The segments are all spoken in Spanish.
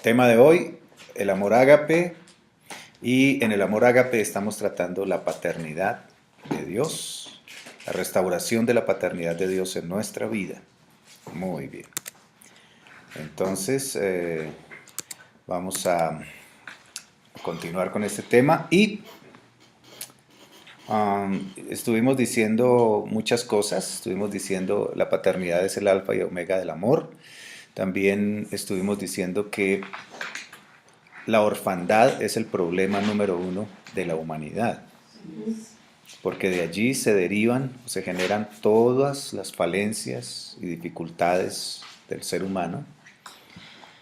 Tema de hoy, el amor ágape, y en el amor ágape estamos tratando la paternidad de Dios, la restauración de la paternidad de Dios en nuestra vida. Muy bien. Entonces, vamos a continuar con este tema y estuvimos diciendo muchas cosas. Estuvimos diciendo la paternidad es el alfa y omega del amor. También estuvimos diciendo que la orfandad es el problema número uno de la humanidad, porque de allí se derivan, se generan todas las falencias y dificultades del ser humano,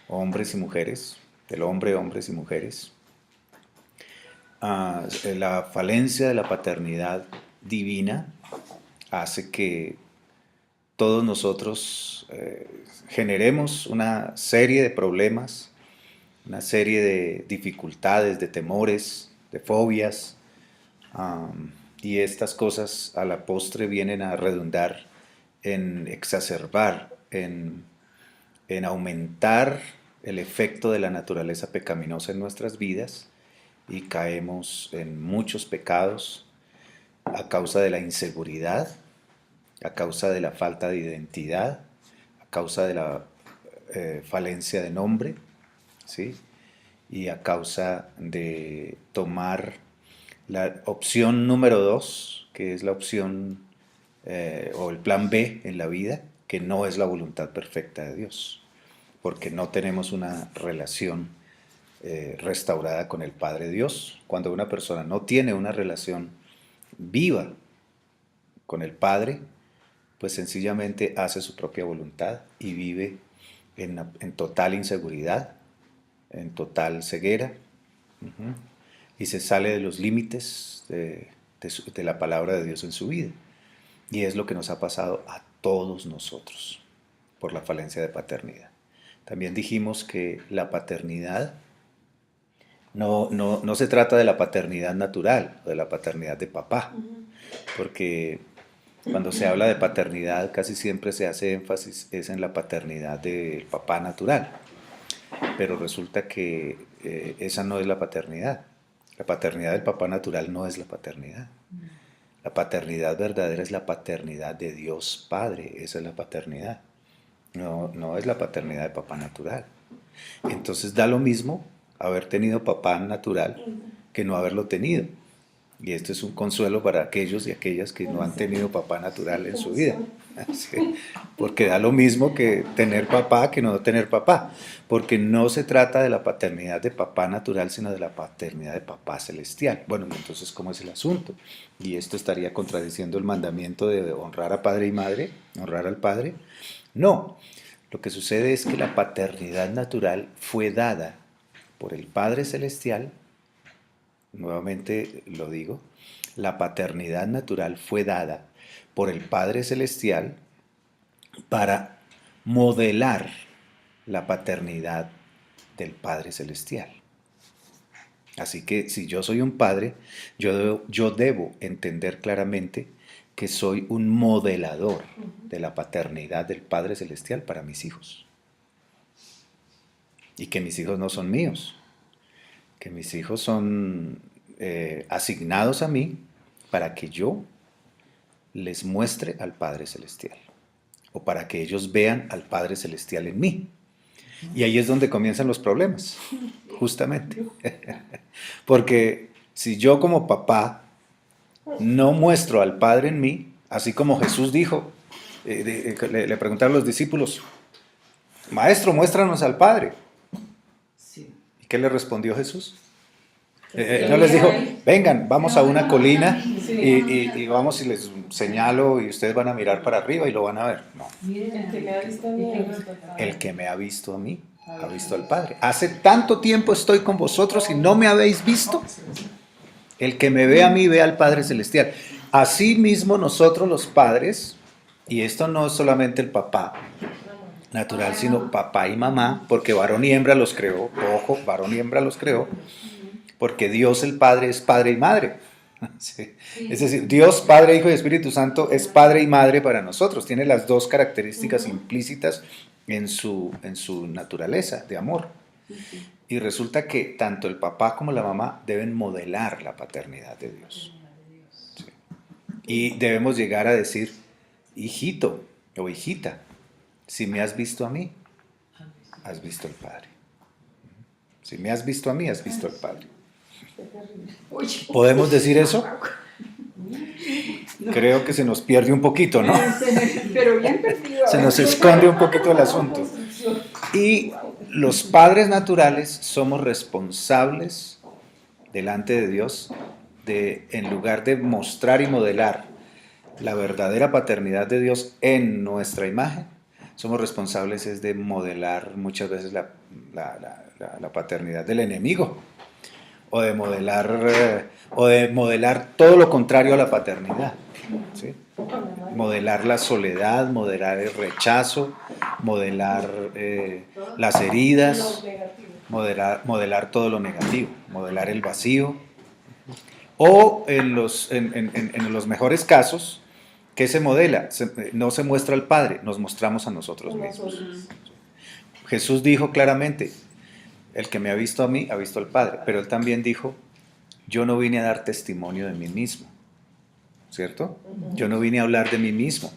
hombres y mujeres, del hombre, hombres y mujeres. La falencia de la paternidad divina hace que todos nosotros generemos una serie de problemas, una serie de dificultades, de temores, de fobias, y estas cosas a la postre vienen a redundar en exacerbar, en aumentar el efecto de la naturaleza pecaminosa en nuestras vidas, y caemos en muchos pecados a causa de la inseguridad, a causa de la falta de identidad, a causa de la falencia de nombre, ¿sí? Y a causa de tomar la opción número 2, que es la opción o el plan B en la vida, que no es la voluntad perfecta de Dios, porque no tenemos una relación restaurada con el Padre Dios. Cuando una persona no tiene una relación viva con el Padre, pues sencillamente hace su propia voluntad y vive en total inseguridad, en total ceguera, y se sale de los límites de la palabra de Dios en su vida. Y es lo que nos ha pasado a todos nosotros por la falencia de paternidad. También dijimos que la paternidad no se trata de la paternidad natural, o de la paternidad de papá, porque cuando se habla de paternidad casi siempre se hace énfasis es en la paternidad del papá natural, pero resulta que esa no es la paternidad. La paternidad del papá natural no es la paternidad. La paternidad verdadera es la paternidad de Dios Padre, esa es la paternidad. No es la paternidad de papá natural. Entonces da lo mismo haber tenido papá natural que no haberlo tenido. Y esto es un consuelo para aquellos y aquellas que no han tenido papá natural en su vida. ¿Sí? Porque da lo mismo que tener papá que no tener papá. Porque no se trata de la paternidad de papá natural, sino de la paternidad de papá celestial. Bueno, entonces, ¿cómo es el asunto? Y esto estaría contradiciendo el mandamiento de honrar a padre y madre, honrar al padre. No, lo que sucede es que la paternidad natural fue dada por el Padre Celestial. Nuevamente lo digo, la paternidad natural fue dada por el Padre Celestial para modelar la paternidad del Padre Celestial. Así que si yo soy un padre, yo debo entender claramente que soy un modelador de la paternidad del Padre Celestial para mis hijos. Y que mis hijos no son míos, que mis hijos son asignados a mí para que yo les muestre al Padre Celestial, o para que ellos vean al Padre Celestial en mí. Y ahí es donde comienzan los problemas, justamente. Porque si yo como papá no muestro al Padre en mí, así como Jesús dijo, le preguntaron los discípulos, Maestro, muéstranos al Padre. ¿Y qué le respondió Jesús? No les dijo, vengan, vamos a una colina y vamos y les señalo y ustedes van a mirar para arriba y lo van a ver. No. El que me ha visto a mí, ha visto al Padre. Hace tanto tiempo estoy con vosotros y no me habéis visto. El que me ve a mí, ve al Padre Celestial. Así mismo nosotros los padres, y esto no es solamente el papá natural, sino papá y mamá, porque varón y hembra los creó, ojo, varón y hembra los creó, porque Dios el Padre es Padre y Madre. Sí. Es decir, Dios, Padre, Hijo y Espíritu Santo es Padre y Madre para nosotros. Tiene las dos características implícitas en su naturaleza de amor. Y resulta que tanto el papá como la mamá deben modelar la paternidad de Dios. Sí. Y debemos llegar a decir, hijito o hijita, si me has visto a mí, has visto al Padre. Si me has visto a mí, has visto al Padre. ¿Podemos decir eso? Creo que se nos pierde un poquito, ¿no? Pero bien perdido. Se nos esconde un poquito el asunto. Y los padres naturales somos responsables delante de Dios de, en lugar de mostrar y modelar la verdadera paternidad de Dios en nuestra imagen, somos responsables es de modelar muchas veces la paternidad del enemigo, o de modelar todo lo contrario a la paternidad, ¿sí? Modelar la soledad, modelar el rechazo, modelar las heridas, modelar todo lo negativo, modelar el vacío. O en los mejores casos, ¿qué se modela? No se muestra al Padre, nos mostramos a nosotros mismos. Jesús dijo claramente, el que me ha visto a mí, ha visto al Padre. Pero él también dijo, yo no vine a dar testimonio de mí mismo, ¿cierto? Yo no vine a hablar de mí mismo.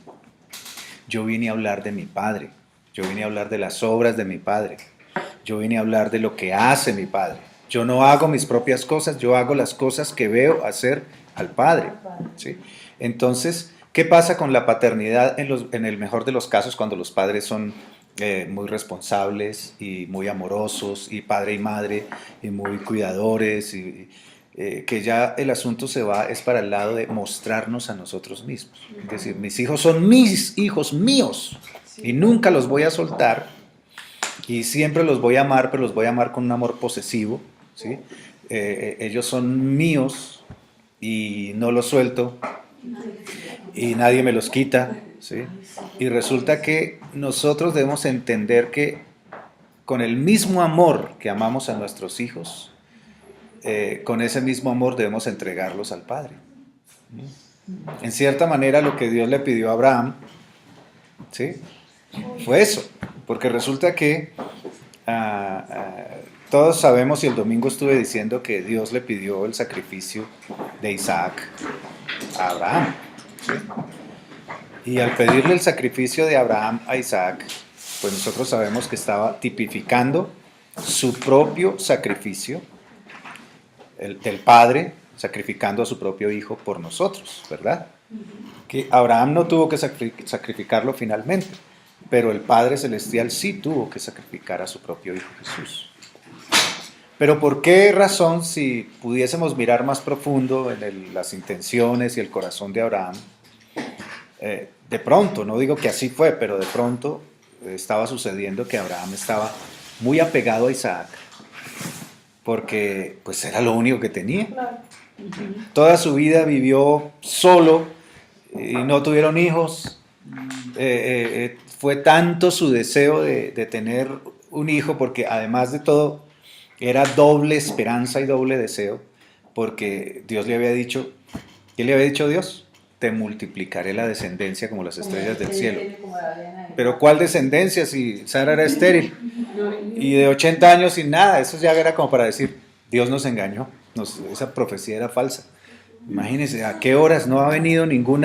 Yo vine a hablar de mi Padre. Yo vine a hablar de las obras de mi Padre. Yo vine a hablar de lo que hace mi Padre. Yo no hago mis propias cosas, yo hago las cosas que veo hacer al Padre, ¿sí? Entonces, ¿qué pasa con la paternidad en el mejor de los casos cuando los padres son muy responsables y muy amorosos, y padre y madre, y muy cuidadores, que ya el asunto se va, es para el lado de mostrarnos a nosotros mismos? Es decir, mis hijos son mis hijos míos, y nunca los voy a soltar, y siempre los voy a amar, pero los voy a amar con un amor posesivo, ¿sí? Ellos son míos, y no los suelto, y nadie me los quita, ¿sí? Y resulta que nosotros debemos entender que con el mismo amor que amamos a nuestros hijos, con ese mismo amor debemos entregarlos al Padre. En cierta manera lo que Dios le pidió a Abraham, ¿sí?, fue eso, porque resulta que todos sabemos, y el domingo estuve diciendo que Dios le pidió el sacrificio de Isaac a Abraham, ¿sí? Y al pedirle el sacrificio de Abraham a Isaac, pues nosotros sabemos que estaba tipificando su propio sacrificio, el del Padre sacrificando a su propio Hijo por nosotros, ¿verdad? Que Abraham no tuvo que sacrificarlo finalmente, pero el Padre Celestial sí tuvo que sacrificar a su propio Hijo Jesús. Pero ¿por qué razón, si pudiésemos mirar más profundo en las intenciones y el corazón de Abraham, de pronto, no digo que así fue, pero de pronto estaba sucediendo que Abraham estaba muy apegado a Isaac, porque pues era lo único que tenía? Toda su vida vivió solo y no tuvieron hijos. Fue tanto su deseo de tener un hijo, porque además de todo era doble esperanza y doble deseo, porque Dios le había dicho, ¿qué le había dicho Dios? Te multiplicaré la descendencia como las estrellas del cielo. Pero ¿cuál descendencia si Sara era estéril? Y de 80 años sin nada. Eso ya era como para decir, Dios nos engañó, esa profecía era falsa. Imagínense, ¿a qué horas no ha venido ningún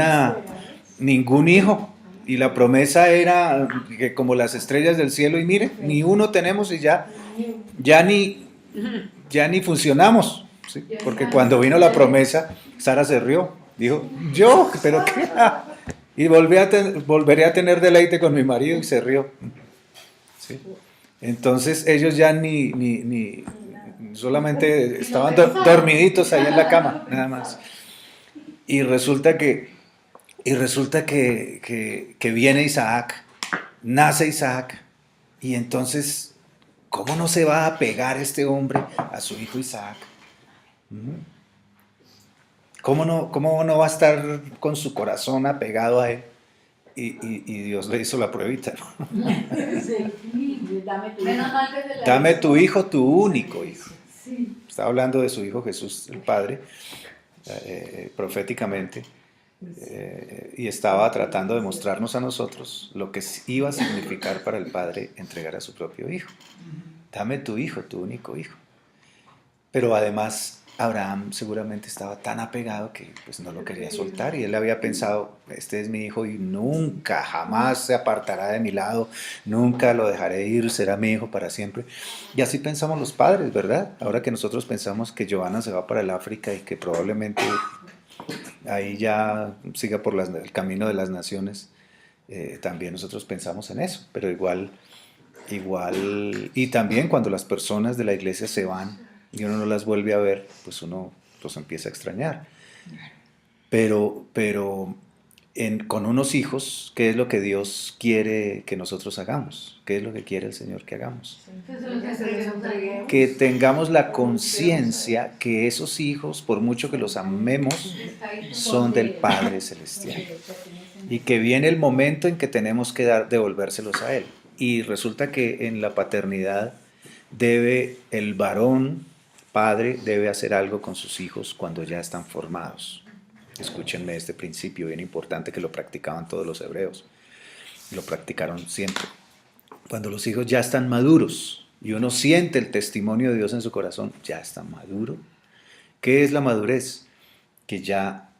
hijo? Y la promesa era que como las estrellas del cielo, y mire, ni uno tenemos, y ya ni funcionamos, ¿sí? Porque cuando vino la promesa, Sara se rió, dijo, ¿yo? ¿Pero qué? Y volveré a tener deleite con mi marido, y se rió, ¿sí? Entonces ellos ya ni solamente estaban dormiditos ahí en la cama, nada más. Y resulta que viene Isaac, nace Isaac, y entonces, ¿cómo no se va a pegar este hombre a su hijo Isaac? ¿Cómo no va a estar con su corazón apegado a él? Y Dios le hizo la pruebita, ¿no? Dame tu hijo, tu único hijo. Está hablando de su hijo Jesús, el Padre, proféticamente. Y estaba tratando de mostrarnos a nosotros lo que iba a significar para el Padre entregar a su propio Hijo. dame tu hijo, tu único hijo. Pero además Abraham seguramente estaba tan apegado que pues no lo quería soltar y él había pensado, este es mi hijo y nunca, jamás se apartará de mi lado, nunca lo dejaré ir, será mi hijo para siempre. Y así pensamos los padres, ¿verdad? Ahora que nosotros pensamos que Giovanna se va para el África y que probablemente ahí ya siga por el camino de las naciones, también nosotros pensamos en eso, pero igual, y también cuando las personas de la iglesia se van y uno no las vuelve a ver, pues uno los empieza a extrañar. Pero con unos hijos, ¿qué es lo que Dios quiere que nosotros hagamos? ¿Qué es lo que quiere el Señor que hagamos? Que tengamos la conciencia que esos hijos, por mucho que los amemos, son del Padre Celestial. Y que viene el momento en que tenemos que devolvérselos a Él. Y resulta que en la paternidad el varón, padre, debe hacer algo con sus hijos cuando ya están formados. Escúchenme este principio bien importante que lo practicaban todos los hebreos. Lo practicaron siempre. Cuando los hijos ya están maduros y uno siente el testimonio de Dios en su corazón, ya está maduro. ¿Qué es la madurez? Que ya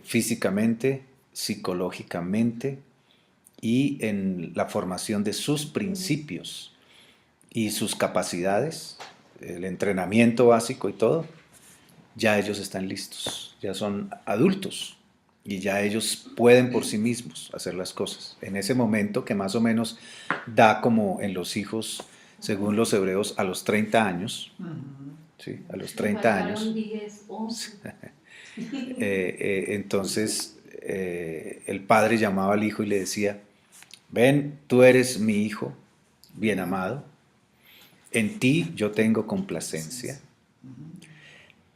físicamente, psicológicamente y en la formación de sus principios y sus capacidades, el entrenamiento básico y todo, ya ellos están listos, ya son adultos y ya ellos pueden por sí mismos hacer las cosas. En ese momento que más o menos da como en los hijos, según los hebreos, a los 30 años, ¿sí? A los 30 años. Entonces el padre llamaba al hijo y le decía, ven, tú eres mi hijo, bien amado, en ti yo tengo complacencia,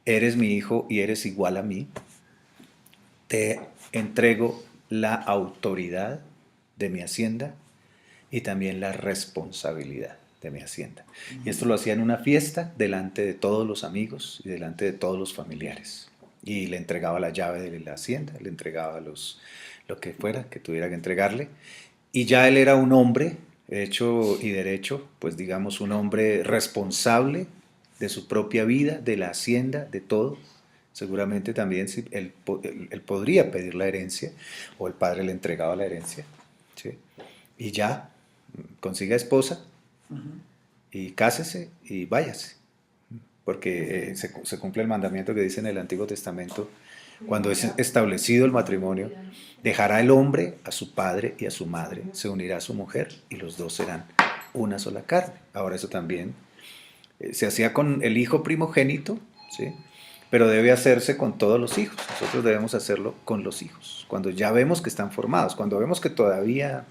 eres mi hijo y eres igual a mí, te entrego la autoridad de mi hacienda y también la responsabilidad de mi hacienda. Y esto lo hacía en una fiesta delante de todos los amigos y delante de todos los familiares. Y le entregaba la llave de la hacienda, le entregaba lo que fuera que tuviera que entregarle. Y ya él era un hombre hecho y derecho, pues digamos un hombre responsable de su propia vida, de la hacienda, de todo. Seguramente también él podría pedir la herencia o el padre le entregaba la herencia. ¿Sí? Y ya, consiga esposa y cásese y váyase. Porque se cumple el mandamiento que dice en el Antiguo Testamento, cuando es establecido el matrimonio, dejará el hombre a su padre y a su madre, se unirá a su mujer y los dos serán una sola carne. Ahora eso también se hacía con el hijo primogénito, ¿sí? Pero debe hacerse con todos los hijos. Nosotros debemos hacerlo con los hijos. Cuando ya vemos que están formados, cuando vemos que todavía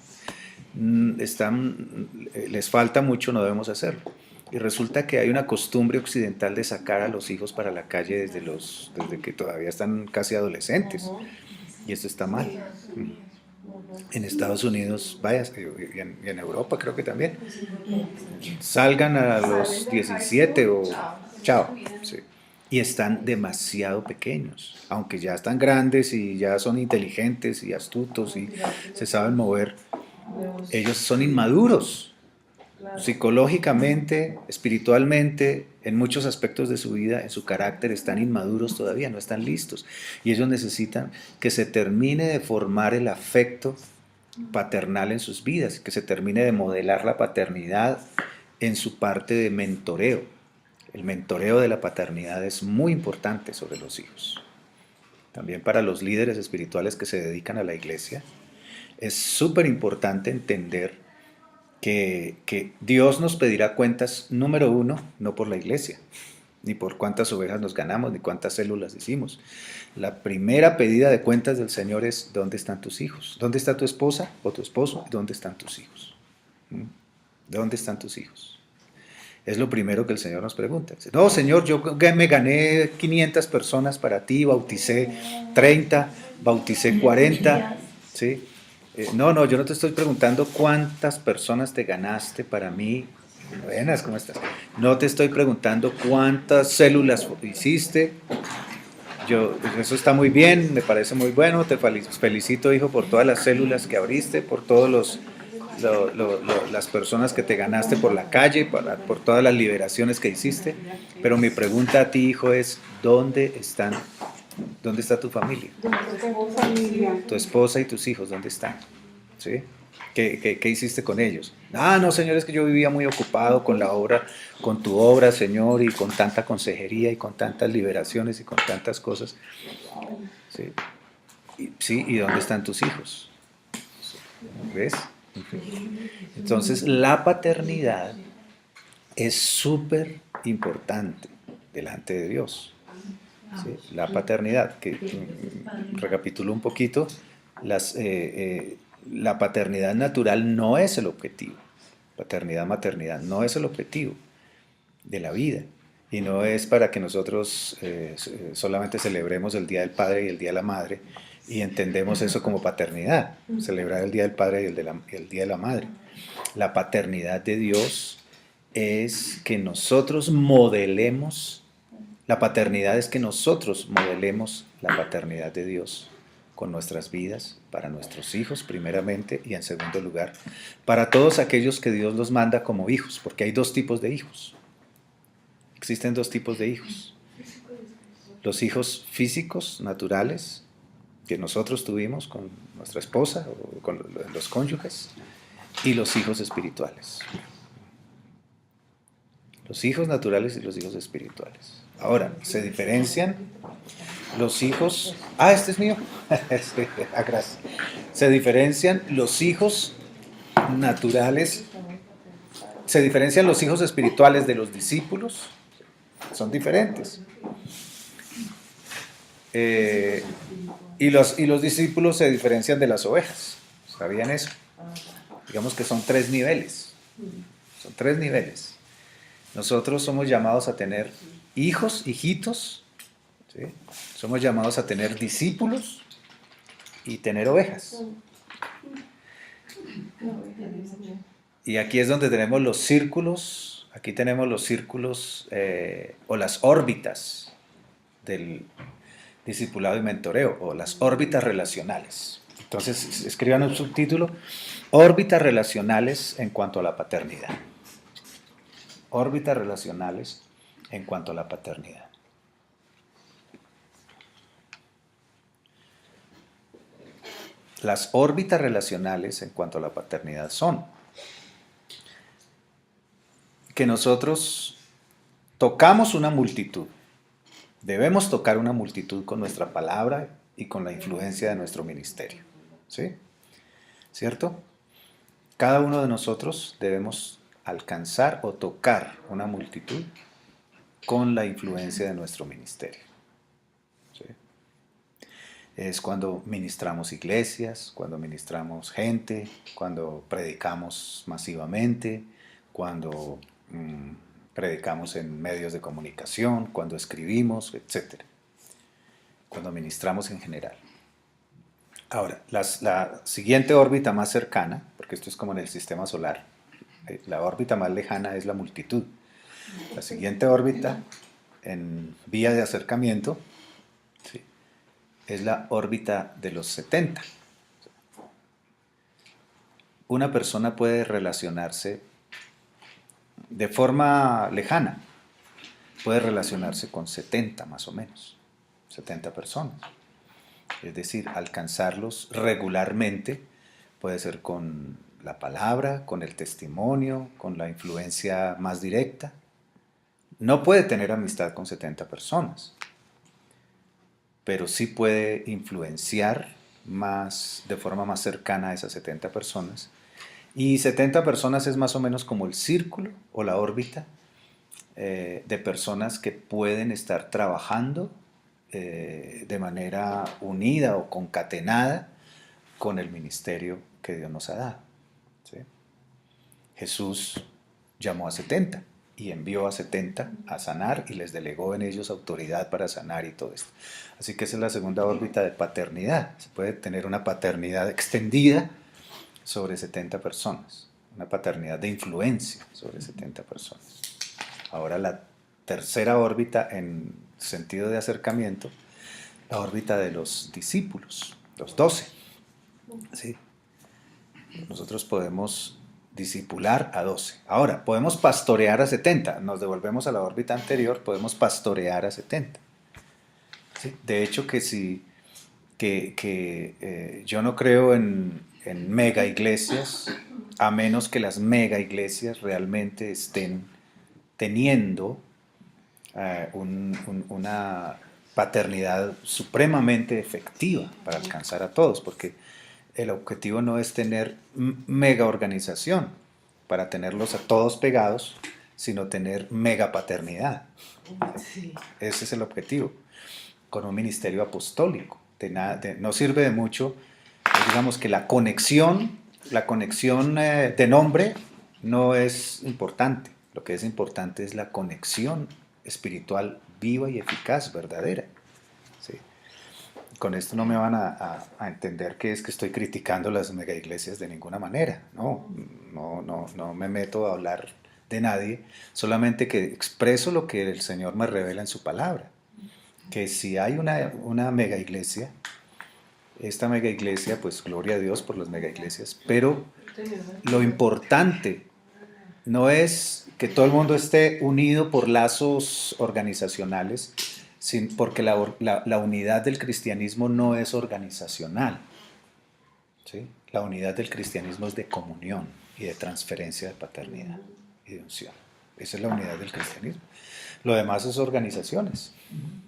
les falta mucho, no debemos hacerlo. Y resulta que hay una costumbre occidental de sacar a los hijos para la calle desde que todavía están casi adolescentes. Y esto está mal. En Estados Unidos, vaya, y en Europa creo que también. Salgan a los 17 o chao. Sí. Y están demasiado pequeños, aunque ya están grandes y ya son inteligentes y astutos y se saben mover. Ellos son inmaduros, psicológicamente, espiritualmente, en muchos aspectos de su vida, en su carácter, están inmaduros todavía, no están listos. Y ellos necesitan que se termine de formar el afecto paternal en sus vidas, que se termine de modelar la paternidad en su parte de mentoreo. El mentoreo de la paternidad es muy importante sobre los hijos. También para los líderes espirituales que se dedican a la iglesia, es súper importante entender que Dios nos pedirá cuentas, número uno, no por la iglesia, ni por cuántas ovejas nos ganamos, ni cuántas células hicimos. La primera pedida de cuentas del Señor es, ¿dónde están tus hijos? ¿Dónde está tu esposa o tu esposo? ¿Dónde están tus hijos? ¿Dónde están tus hijos? Es lo primero que el Señor nos pregunta. Dice, no, Señor, yo me gané 500 personas para ti, bauticé 30, bauticé 40, ¿sí? No, yo no te estoy preguntando cuántas personas te ganaste para mí. Buenas, ¿cómo estás? No te estoy preguntando cuántas células hiciste. Eso está muy bien, me parece muy bueno. Te felicito, hijo, por todas las células que abriste, por todos las personas que te ganaste por la calle, por todas las liberaciones que hiciste, pero mi pregunta a ti, hijo, es, ¿dónde está tu familia? Tu esposa y tus hijos, ¿dónde están? ¿Sí? ¿Qué hiciste con ellos? Ah, no, Señor, es que yo vivía muy ocupado con la obra, con tu obra, Señor, y con tanta consejería y con tantas liberaciones y con tantas cosas. ¿Sí? ¿Y dónde están tus hijos? ¿Ves? Entonces, la paternidad es súper importante delante de Dios. ¿Sí? La paternidad, que recapitulo un poquito, la paternidad natural no es el objetivo. Paternidad, maternidad no es el objetivo de la vida. Y no es para que nosotros solamente celebremos el Día del Padre y el Día de la Madre y entendemos eso como paternidad, celebrar el Día del Padre y el Día de la Madre. La paternidad de Dios es que nosotros modelemos, la paternidad es que nosotros modelemos la paternidad de Dios con nuestras vidas, para nuestros hijos primeramente y en segundo lugar, para todos aquellos que Dios los manda como hijos, porque hay dos tipos de hijos. Existen dos tipos de hijos. Los hijos físicos, naturales, que nosotros tuvimos con nuestra esposa o con los cónyuges, y los hijos espirituales. Los hijos naturales y los hijos espirituales. Ahora, se diferencian los hijos... Ah, este es mío. Gracias. Se diferencian los hijos naturales, se diferencian los hijos espirituales de los discípulos. Son diferentes. Y los discípulos se diferencian de las ovejas. ¿Sabían eso? Digamos que son 3 niveles. Son 3 niveles. Nosotros somos llamados a tener hijos, hijitos. ¿Sí? Somos llamados a tener discípulos y tener ovejas. Y aquí es donde tenemos los círculos. Aquí tenemos los círculos o las órbitas del discipulado y mentoreo, o las órbitas relacionales. Entonces, escriban un subtítulo: órbitas relacionales en cuanto a la paternidad. Órbitas relacionales en cuanto a la paternidad. Las órbitas relacionales en cuanto a la paternidad son que nosotros tocamos una multitud. Debemos tocar una multitud con nuestra palabra y con la influencia de nuestro ministerio. ¿Sí? ¿Cierto? Cada uno de nosotros debemos alcanzar o tocar una multitud con la influencia de nuestro ministerio. ¿Sí? Es cuando ministramos iglesias, cuando ministramos gente, cuando predicamos masivamente, cuando predicamos en medios de comunicación, cuando escribimos, etc. Cuando ministramos en general. Ahora, la siguiente órbita más cercana, porque esto es como en el sistema solar, la órbita más lejana es la multitud. La siguiente órbita en vía de acercamiento, ¿sí?, es la órbita de los 70. Una persona puede relacionarse de forma lejana, puede relacionarse con 70 más o menos, 70 personas. Es decir, alcanzarlos regularmente puede ser con la palabra, con el testimonio, con la influencia más directa. No puede tener amistad con 70 personas, pero sí puede influenciar de forma más cercana a esas 70 personas. Y 70 personas es más o menos como el círculo o la órbita de personas que pueden estar trabajando de manera unida o concatenada con el ministerio que Dios nos ha dado. ¿Sí? Jesús llamó a 70 y envió a 70 a sanar y les delegó en ellos autoridad para sanar y todo esto. Así que esa es la segunda órbita de paternidad. Se puede tener una paternidad extendida sobre 70 personas, una paternidad de influencia sobre 70 personas. Ahora la tercera órbita en sentido de acercamiento, la órbita de los discípulos, los 12. ¿Sí? Nosotros podemos discipular a 12. Ahora, podemos pastorear a 70. Nos devolvemos a la órbita anterior, podemos pastorear a 70. ¿Sí? De hecho, yo no creo en mega iglesias, a menos que las mega iglesias realmente estén teniendo una paternidad supremamente efectiva para alcanzar a todos, porque el objetivo no es tener mega organización para tenerlos a todos pegados, sino tener mega paternidad. Sí. Ese es el objetivo, con un ministerio apostólico. No sirve de mucho, digamos que la conexión de nombre no es importante. Lo que es importante es la conexión espiritual viva y eficaz, verdadera. ¿Sí? Con esto no me van a entender que es que estoy criticando las mega iglesias de ninguna manera. No me meto a hablar de nadie, solamente que expreso lo que el Señor me revela en su palabra. Que si hay una mega iglesia, esta mega iglesia, pues gloria a Dios por las mega iglesias, pero lo importante no es que todo el mundo esté unido por lazos organizacionales, porque la unidad del cristianismo no es organizacional. ¿Sí? La unidad del cristianismo es de comunión y de transferencia de paternidad y de unción. Esa es la unidad del cristianismo. Lo demás es organizaciones.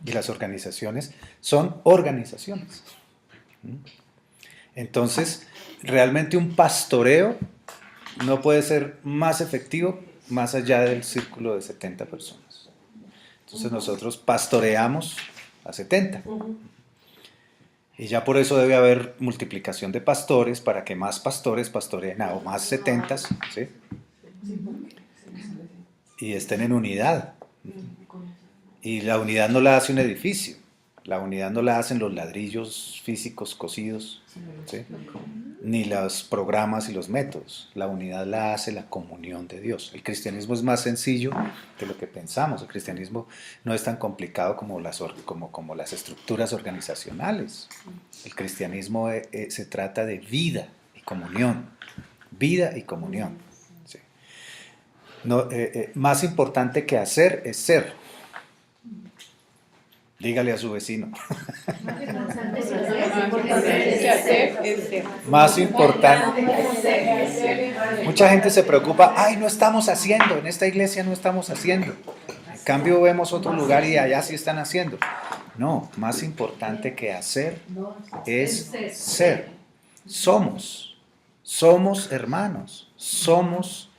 Y las organizaciones son organizaciones. Entonces, realmente un pastoreo no puede ser más efectivo más allá del círculo de 70 personas. Entonces nosotros pastoreamos a 70. Y ya por eso debe haber multiplicación de pastores para que más pastores pastoreen a más 70, ¿sí? Y estén en unidad. Y la unidad no la hace un edificio, la unidad no la hacen los ladrillos físicos cosidos, ¿sí? Ni los programas y los métodos. La unidad la hace la comunión de Dios. El cristianismo es más sencillo de lo que pensamos. El cristianismo no es tan complicado como las estructuras organizacionales. El cristianismo se trata de vida y comunión. Vida y comunión. ¿Sí? No, más importante que hacer es ser. Dígale a su vecino. Más importante. Mucha gente se preocupa, ay, no estamos haciendo, en esta iglesia no estamos haciendo. En cambio vemos otro lugar y allá sí están haciendo. No, más importante que hacer es ser. Somos hermanos, somos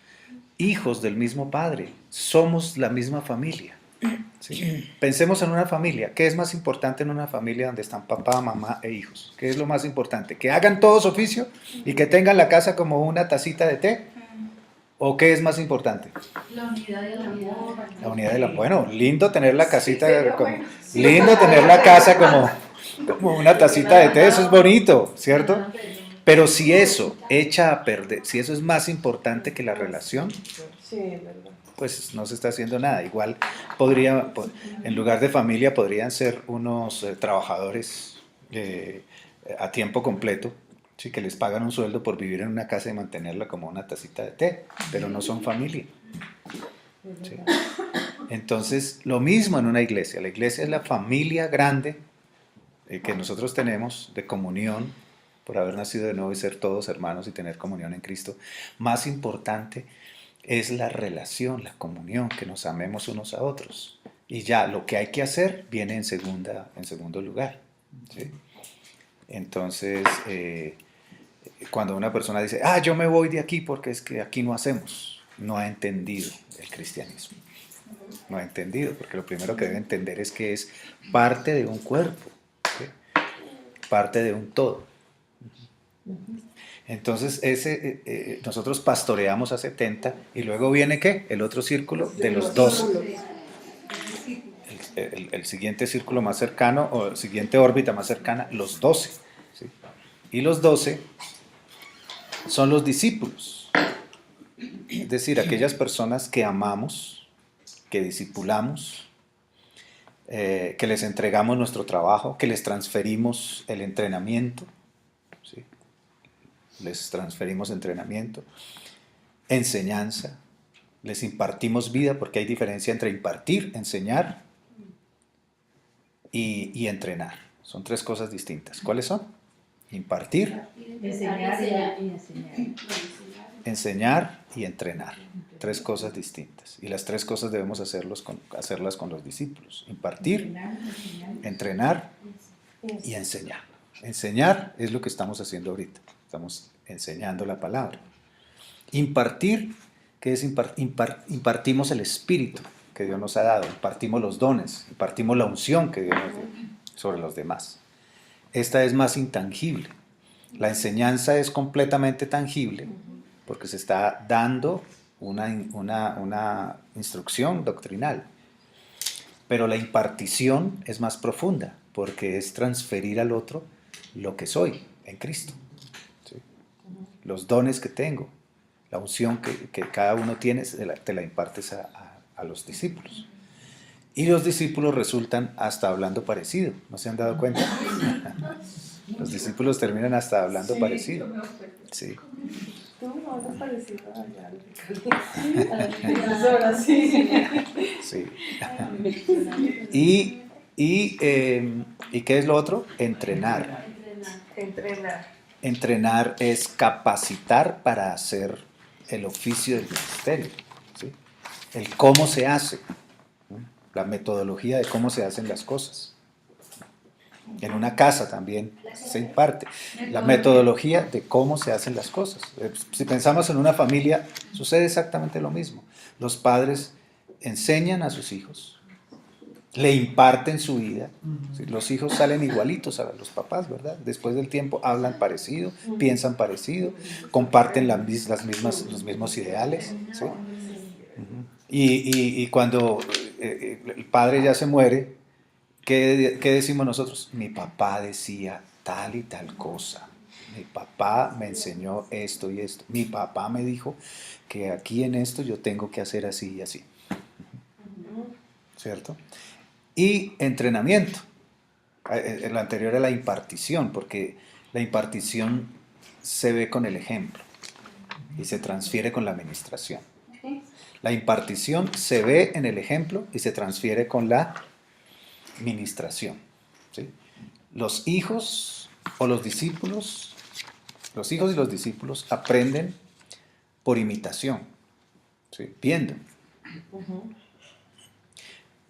hijos del mismo Padre, somos la misma familia. ¿Sí? Pensemos en una familia. ¿Qué es más importante en una familia donde están papá, mamá e hijos? ¿Qué es lo más importante? ¿Que hagan todos oficio y que tengan la casa como una tacita de té? ¿O qué es más importante? La unidad y el amor. La unidad y el amor. Bueno, lindo tener la casita, lindo tener la casa como una tacita de té, eso es bonito, ¿cierto? Pero si eso echa a perder, si eso es más importante que la relación, pues no se está haciendo nada. Igual en lugar de familia podrían ser unos trabajadores a tiempo completo, ¿sí? Que les pagan un sueldo por vivir en una casa y mantenerla como una tacita de té, pero no son familia. ¿Sí? Entonces, lo mismo en una iglesia. La iglesia es la familia grande que nosotros tenemos de comunión, por haber nacido de nuevo y ser todos hermanos y tener comunión en Cristo. Más importante es la relación, la comunión, que nos amemos unos a otros. Y ya lo que hay que hacer viene en segundo lugar. ¿Sí? Entonces, cuando una persona dice, yo me voy de aquí porque es que aquí no hacemos, no ha entendido el cristianismo. No ha entendido, porque lo primero que debe entender es que es parte de un cuerpo, ¿sí? Parte de un todo. Entonces nosotros pastoreamos a 70 y luego viene ¿qué? El otro círculo de los 12. El siguiente círculo más cercano o siguiente órbita más cercana, los 12. ¿Sí? Y los 12 son los discípulos. Es decir, aquellas personas que amamos, que discipulamos, que les entregamos nuestro trabajo, que les transferimos el entrenamiento. ¿Sí? Les transferimos entrenamiento enseñanza, les impartimos vida, porque hay diferencia entre impartir, enseñar y entrenar. Son tres cosas distintas. ¿Cuáles son? Impartir, Enseñar y enseñar. enseñar y entrenar. Tres cosas distintas. Y las tres cosas debemos hacerlas con los discípulos. Impartir, entrenar y enseñar. Enseñar es lo que estamos haciendo ahorita. Estamos enseñando la palabra. Impartir, ¿qué es impartimos el espíritu que Dios nos ha dado, impartimos los dones, impartimos la unción que Dios nos dio sobre los demás. Esta es más intangible. La enseñanza es completamente tangible porque se está dando una instrucción doctrinal. Pero la impartición es más profunda porque es transferir al otro lo que soy en Cristo. ¿Sí? Los dones que tengo, la unción que cada uno tiene, te la impartes a los discípulos. Y los discípulos resultan hasta hablando parecido. ¿No se han dado cuenta? Los discípulos terminan hasta hablando parecido. Sí. Tú no hablas parecido a sí. Sí. ¿Y qué es lo otro? Entrenar. Entrenar. Entrenar es capacitar para hacer el oficio del ministerio. ¿Sí? El cómo se hace. La metodología de cómo se hacen las cosas. En una casa también se imparte la metodología de cómo se hacen las cosas. Si pensamos en una familia, sucede exactamente lo mismo. Los padres enseñan a sus hijos, le imparten su vida. Los hijos salen igualitos a los papás, ¿verdad? Después del tiempo hablan parecido, piensan parecido, comparten los mismos ideales. ¿Sí? Y cuando el padre ya se muere, ¿qué decimos nosotros? Mi papá decía tal y tal cosa. Mi papá me enseñó esto y esto. Mi papá me dijo que aquí en esto yo tengo que hacer así y así. ¿Cierto? Y entrenamiento. El anterior era la impartición, porque la impartición se ve con el ejemplo y se transfiere con la administración. La impartición se ve en el ejemplo y se transfiere con la ministración. ¿Sí? Los hijos o los discípulos, los hijos y los discípulos aprenden por imitación, ¿sí? Viendo.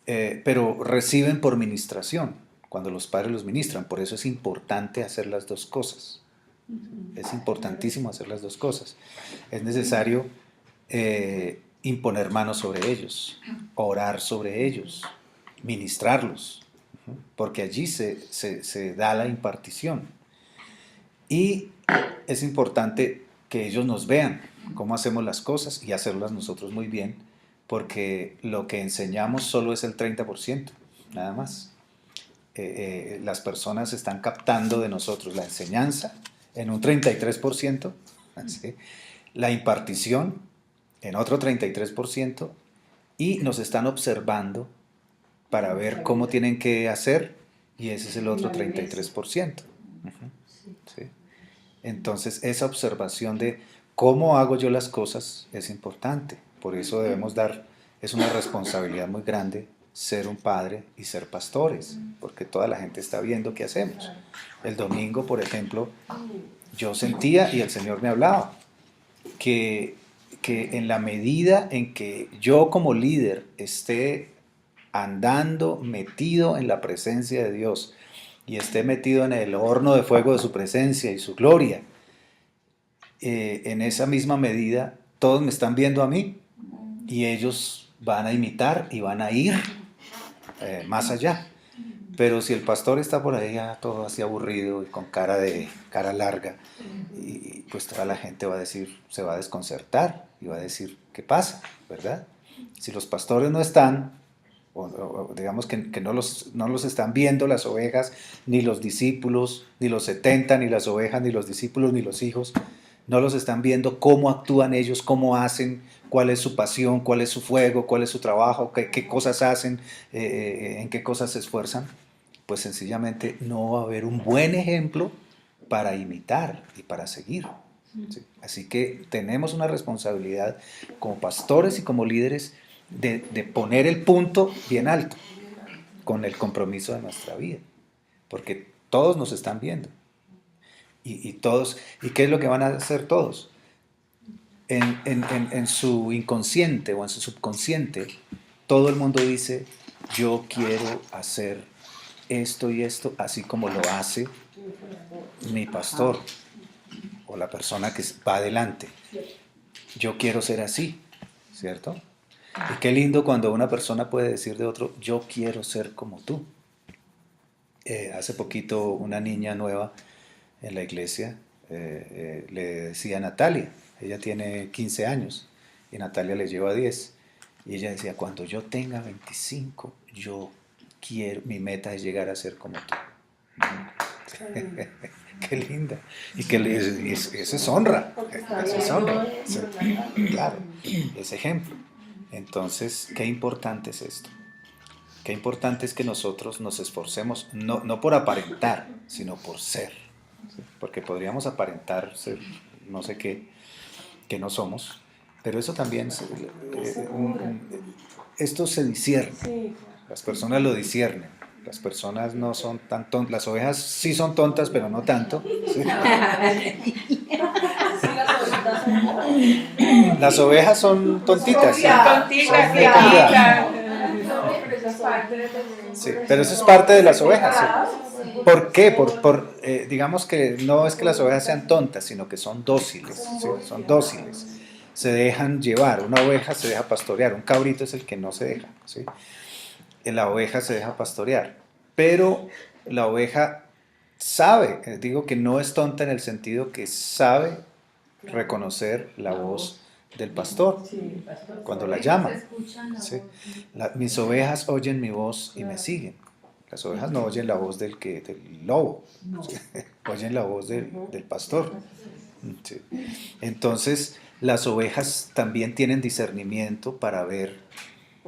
Pero reciben por ministración, cuando los padres los ministran. Por eso es importante hacer las dos cosas. Es importantísimo hacer las dos cosas. Es necesario imponer manos sobre ellos, orar sobre ellos, ministrarlos, porque allí se da la impartición. Y es importante que ellos nos vean cómo hacemos las cosas y hacerlas nosotros muy bien, porque lo que enseñamos solo es el 30%, nada más. Las personas están captando de nosotros la enseñanza en un 33%, ¿sí? La impartición en otro 33%, y nos están observando para ver cómo tienen que hacer, y ese es el otro 33%. ¿Sí? Entonces, esa observación de cómo hago yo las cosas es importante. Por eso debemos es una responsabilidad muy grande ser un padre y ser pastores, porque toda la gente está viendo qué hacemos. El domingo, por ejemplo, yo sentía, y el Señor me hablaba, que en la medida en que yo como líder esté andando metido en la presencia de Dios y esté metido en el horno de fuego de su presencia y su gloria, en esa misma medida todos me están viendo a mí y ellos van a imitar y van a ir más allá. Pero si el pastor está por ahí ya todo así aburrido y con cara larga, y pues toda la gente va a decir, se va a desconcertar y va a decir, ¿qué pasa? ¿Verdad? Si los pastores no están, o digamos que no los están viendo las ovejas, ni los discípulos, ni los 70, ni las ovejas, ni los discípulos, ni los hijos, no los están viendo cómo actúan ellos, cómo hacen, cuál es su pasión, cuál es su fuego, cuál es su trabajo, qué cosas hacen, en qué cosas se esfuerzan, pues sencillamente no va a haber un buen ejemplo para imitar y para seguir. ¿sí? Así que tenemos una responsabilidad como pastores y como líderes de poner el punto bien alto con el compromiso de nuestra vida, porque todos nos están viendo. Y todos, ¿y qué es lo que van a hacer todos? En su inconsciente o en su subconsciente, todo el mundo dice, yo quiero hacer esto y esto, así como lo hace mi pastor o la persona que va adelante. Yo quiero ser así, ¿cierto? Y qué lindo cuando una persona puede decir de otro, yo quiero ser como tú. Hace poquito una niña nueva en la iglesia le decía a Natalia, ella tiene 15 años y Natalia le lleva 10, y ella decía, cuando yo tenga 25, yo quiero, mi meta es llegar a ser como tú. Qué linda. Y que eso es honra. Eso es honra. Claro, es ejemplo. Entonces, qué importante es esto. Qué importante es que nosotros nos esforcemos, no por aparentar, sino por ser. ¿Sí? Porque podríamos aparentar ser no sé qué, que no somos, pero eso también, esto se discierne. Las personas lo disciernen. Las personas no son tan tontas. Las ovejas sí son tontas, pero no tanto. ¿Sí? Las ovejas son tontitas. ¿Sí? Sí, pero eso es parte de las ovejas. ¿Sí? ¿Por qué? Digamos que no es que las ovejas sean tontas, sino que son dóciles. ¿Sí? Son dóciles. Se dejan llevar. Una oveja se deja pastorear. Un cabrito es el que no se deja. ¿Sí? La oveja se deja pastorear. Pero la oveja sabe, digo que no es tonta en el sentido que sabe reconocer la voz del pastor cuando la llama. ¿Sí? Mis ovejas oyen mi voz y me siguen. Las ovejas no oyen la voz del lobo, ¿sí? Oyen la voz del pastor. ¿Sí? Entonces, las ovejas también tienen discernimiento para ver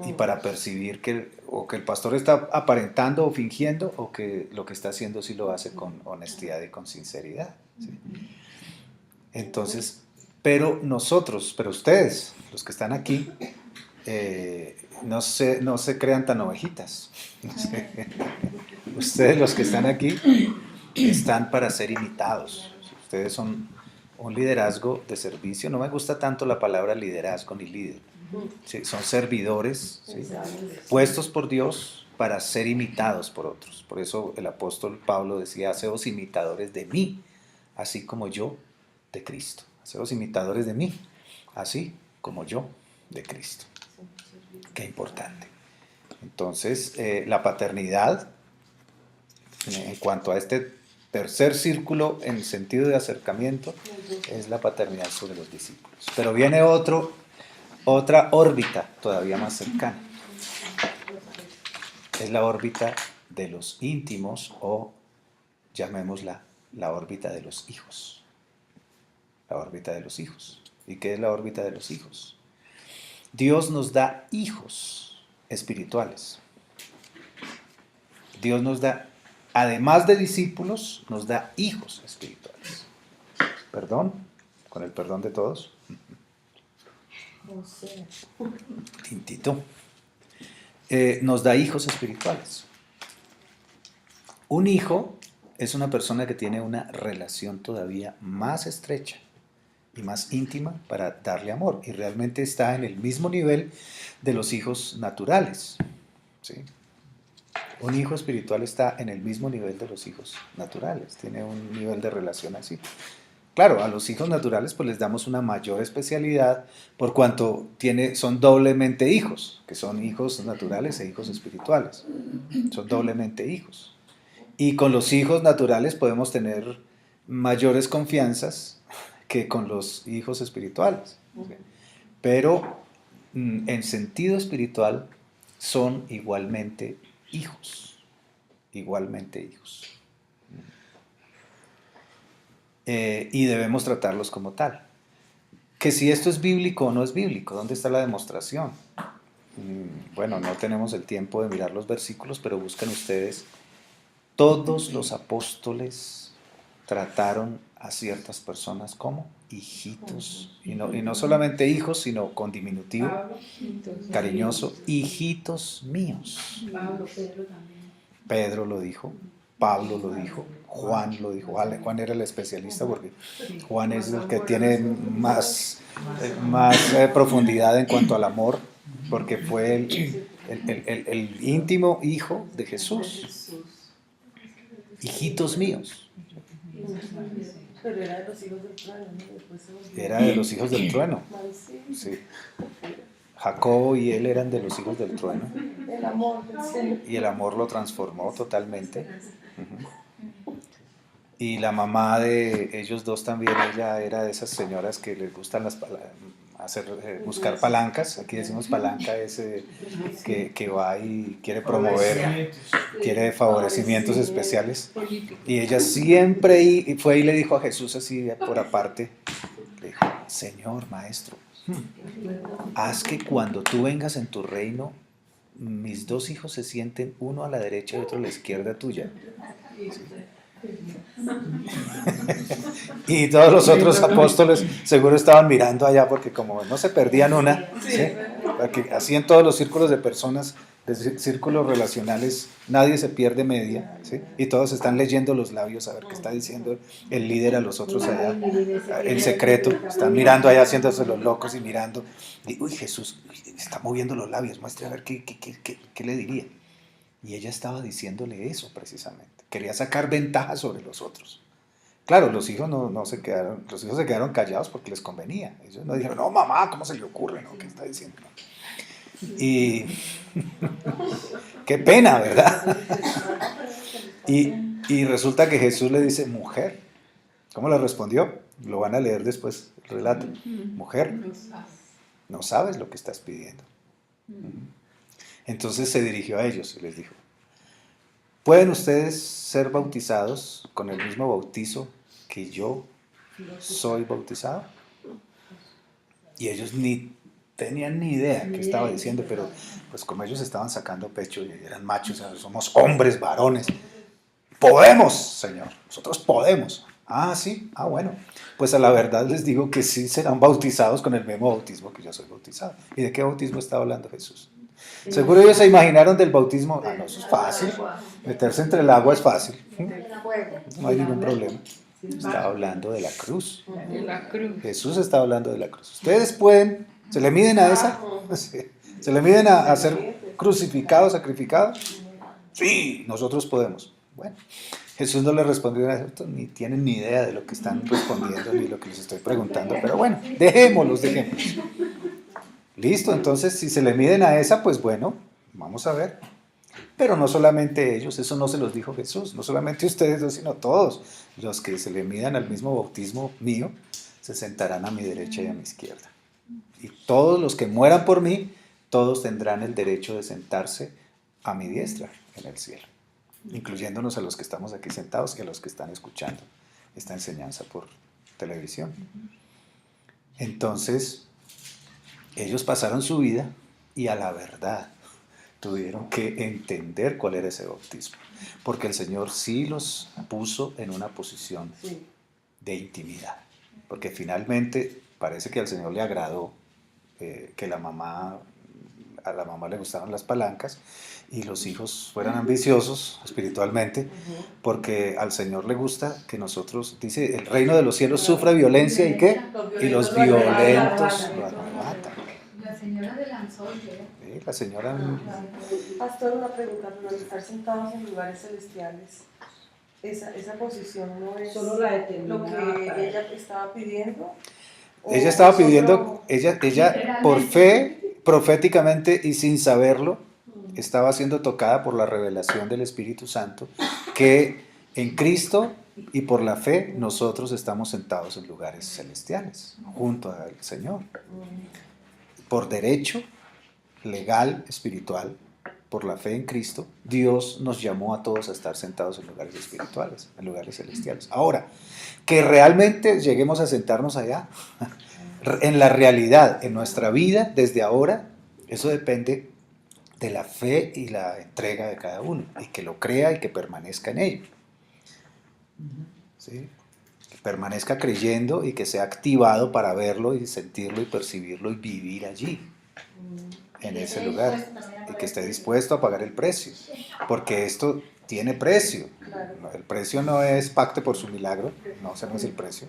y para percibir que el pastor está aparentando o fingiendo, o que lo que está haciendo sí lo hace con honestidad y con sinceridad. ¿Sí? Entonces, pero ustedes, los que están aquí, no se crean tan ovejitas. Ustedes, los que están aquí, están para ser imitados. Ustedes son un liderazgo de servicio. No me gusta tanto la palabra liderazgo ni líder. ¿Sí? Son servidores, ¿sí? Puestos por Dios para ser imitados por otros. Por eso el apóstol Pablo decía, haceos imitadores de mí, así como yo de Cristo. Haceos imitadores de mí, así como yo de Cristo. Qué importante. Entonces, la paternidad, en cuanto a este tercer círculo en sentido de acercamiento, es la paternidad sobre los discípulos. Pero viene otra órbita todavía más cercana. Es la órbita de los íntimos, o llamémosla la órbita de los hijos. La órbita de los hijos. ¿Y qué es la órbita de los hijos? Dios nos da hijos espirituales. Dios nos da, además de discípulos, nos da hijos espirituales. ¿Perdón? Con el perdón de todos. Tintito. Nos da hijos espirituales. Un hijo es una persona que tiene una relación todavía más estrecha y más íntima para darle amor, y realmente está en el mismo nivel de los hijos naturales. ¿Sí? Un hijo espiritual está en el mismo nivel de los hijos naturales, tiene un nivel de relación así. Claro, a los hijos naturales pues les damos una mayor especialidad por cuanto son doblemente hijos, que son hijos naturales e hijos espirituales. Son doblemente hijos. Y con los hijos naturales podemos tener mayores confianzas que con los hijos espirituales. ¿Sí? Pero en sentido espiritual son igualmente hijos. Igualmente hijos. Y debemos tratarlos como tal. Que si esto es bíblico o no es bíblico, ¿dónde está la demostración? Bueno, no tenemos el tiempo de mirar los versículos, pero busquen ustedes. Todos los apóstoles trataron a ciertas personas como hijitos. Y no solamente hijos, sino con diminutivo, cariñoso, hijitos míos. Pablo, Pedro también. Pedro lo dijo, Pablo lo dijo, Juan lo dijo. Juan era el especialista porque Juan es el que tiene más profundidad en cuanto al amor, porque fue el íntimo hijo de Jesús. Hijitos míos. Pero era de los hijos del trueno, ¿no? Después se volvió. Era de los hijos del trueno. Sí. Sí. Jacobo y él eran de los hijos del trueno. El amor del Señor. Y el amor lo transformó totalmente. Uh-huh. Y la mamá de ellos dos también, ella era de esas señoras que les gustan buscar palancas. Aquí decimos palanca, es que va y quiere promover, quiere favorecimientos especiales. Y ella siempre fue y le dijo a Jesús así por aparte, le dijo: Señor, maestro, haz que cuando tú vengas en tu reino, mis dos hijos se sienten uno a la derecha y otro a la izquierda tuya. ¿Sí? Y todos los otros apóstoles seguro estaban mirando allá porque como no se perdían una, ¿sí? Porque así en todos los círculos de personas, de círculos relacionales, nadie se pierde media, ¿sí? Y todos están leyendo los labios a ver qué está diciendo el líder a los otros allá, en secreto, están mirando allá haciéndose los locos y mirando, y uy, Jesús está moviendo los labios, muestre a ver qué le diría. Y ella estaba diciéndole eso precisamente. Quería sacar ventaja sobre los otros. Claro, los hijos no se quedaron, los hijos se quedaron callados porque les convenía. Ellos no dijeron: no, mamá, ¿cómo se le ocurre? ¿No? ¿Qué está diciendo? Y qué pena, ¿verdad? Y resulta que Jesús le dice: mujer. ¿Cómo le respondió? Lo van a leer después, el relato. Mujer, no sabes lo que estás pidiendo. Entonces se dirigió a ellos y les dijo: ¿pueden ustedes ser bautizados con el mismo bautizo que yo soy bautizado? Y ellos ni tenían ni idea qué estaba diciendo, pero pues como ellos estaban sacando pecho y eran machos, somos hombres, varones, podemos, Señor, nosotros podemos. Ah, sí, bueno, pues a la verdad les digo que sí serán bautizados con el mismo bautismo que yo soy bautizado. ¿Y de qué bautismo está hablando Jesús? Seguro ellos se imaginaron del bautismo. No, eso es fácil, meterse entre el agua es fácil, no hay ningún problema. Estaba hablando de la cruz. Jesús está hablando de la cruz. Ustedes pueden, ¿se le miden a esa? ¿Se le miden a ser crucificados, sacrificados? Sí, nosotros podemos. Bueno, Jesús no le respondió a esto, ni tienen ni idea de lo que están respondiendo ni lo que les estoy preguntando, pero bueno, dejémoslos. Listo, entonces si se le miden a esa, pues bueno, vamos a ver. Pero no solamente ellos, eso no se los dijo Jesús, no solamente ustedes dos, sino todos. Los que se le midan al mismo bautismo mío, se sentarán a mi derecha y a mi izquierda. Y todos los que mueran por mí, todos tendrán el derecho de sentarse a mi diestra en el cielo, incluyéndonos a los que estamos aquí sentados y a los que están escuchando esta enseñanza por televisión. Entonces, ellos pasaron su vida y a la verdad tuvieron que entender cuál era ese bautismo, porque el Señor sí los puso en una posición de intimidad, porque finalmente parece que al Señor le agradó que a la mamá le gustaron las palancas y los hijos fueran ambiciosos espiritualmente, porque al Señor le gusta que nosotros, dice, el reino de los cielos sufre violencia y ¿qué? Y los violentos lo arrebatan. La señora de Lanzol, ¿qué? La señora... Pastor, una pregunta, pero al estar sentados en lugares celestiales, esa posición no es solo la lo que ella estaba pidiendo. Ella estaba pidiendo, ella por fe, proféticamente y sin saberlo, estaba siendo tocada por la revelación del Espíritu Santo, que en Cristo y por la fe nosotros estamos sentados en lugares celestiales, junto al Señor. Por derecho legal, espiritual, por la fe en Cristo, Dios nos llamó a todos a estar sentados en lugares espirituales, en lugares celestiales. Ahora, que realmente lleguemos a sentarnos allá, en la realidad, en nuestra vida, desde ahora, eso depende de la fe y la entrega de cada uno, y que lo crea y que permanezca en ello. ¿Sí? permanezca creyendo y que sea activado para verlo y sentirlo y percibirlo y vivir allí, en ese lugar, y que esté dispuesto a pagar el precio, porque esto tiene precio. Claro. El precio no es pacte por su milagro, no, ese no es el precio.